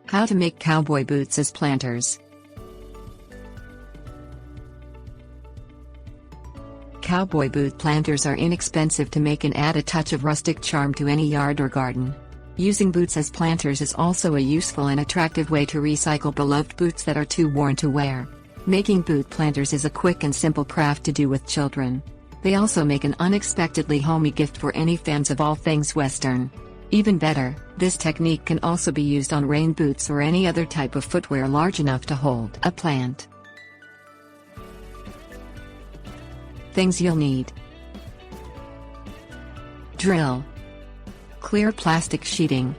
How to make cowboy boots as planters. Cowboy boot planters are inexpensive to make and add a touch of rustic charm to any yard or garden. Using boots as planters is also a useful and attractive way to recycle beloved boots that are too worn to wear. Making boot planters is a quick and simple craft to do with children. They also make an unexpectedly homey gift for any fans of all things Western. Even better, this technique can also be used on rain boots or any other type of footwear large enough to hold a plant. Things you'll need: drill, clear plastic sheeting,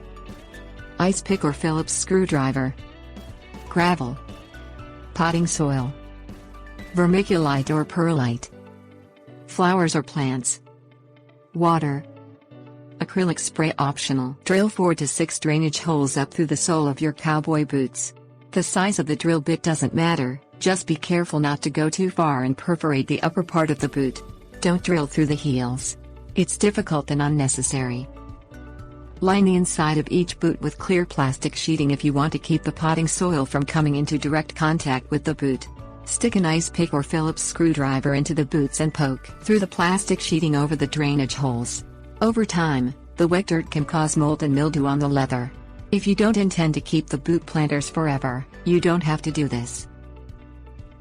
ice pick or Phillips screwdriver, gravel, potting soil, vermiculite or perlite, flowers or plants, water, acrylic spray optional. Drill 4 to 6 drainage holes up through the sole of your cowboy boots. The size of the drill bit doesn't matter, just be careful not to go too far and perforate the upper part of the boot. Don't drill through the heels. It's difficult and unnecessary. Line the inside of each boot with clear plastic sheeting if you want to keep the potting soil from coming into direct contact with the boot. Stick an ice pick or Phillips screwdriver into the boots and poke through the plastic sheeting over the drainage holes. Over time, the wet dirt can cause mold and mildew on the leather. If you don't intend to keep the boot planters forever, you don't have to do this.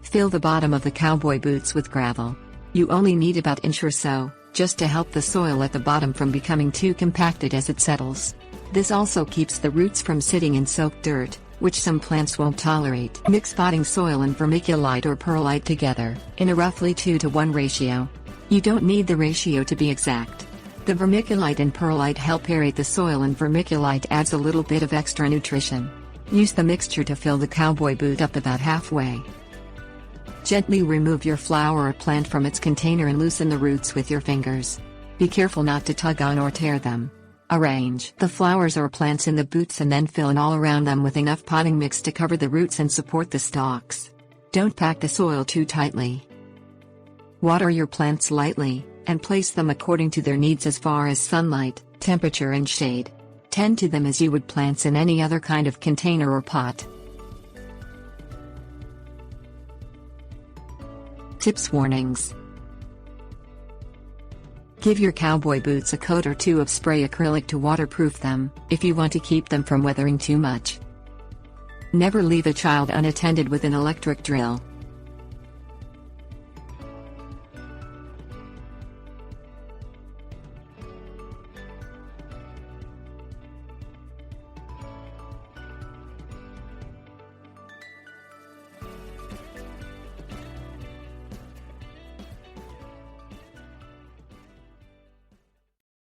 Fill the bottom of the cowboy boots with gravel. You only need about an inch or so, just to help the soil at the bottom from becoming too compacted as it settles. This also keeps the roots from sitting in soaked dirt, which some plants won't tolerate. Mix potting soil and vermiculite or perlite together, in a roughly 2-to-1 ratio. You don't need the ratio to be exact. The vermiculite and perlite help aerate the soil and vermiculite adds a little bit of extra nutrition. Use the mixture to fill the cowboy boot up about halfway. Gently remove your flower or plant from its container and loosen the roots with your fingers. Be careful not to tug on or tear them. Arrange the flowers or plants in the boots and then fill in all around them with enough potting mix to cover the roots and support the stalks. Don't pack the soil too tightly. Water your plants lightly, and place them according to their needs as far as sunlight, temperature and shade. Tend to them as you would plants in any other kind of container or pot. Tips. Warnings. Give your cowboy boots a coat or two of spray acrylic to waterproof them, if you want to keep them from weathering too much. Never leave a child unattended with an electric drill.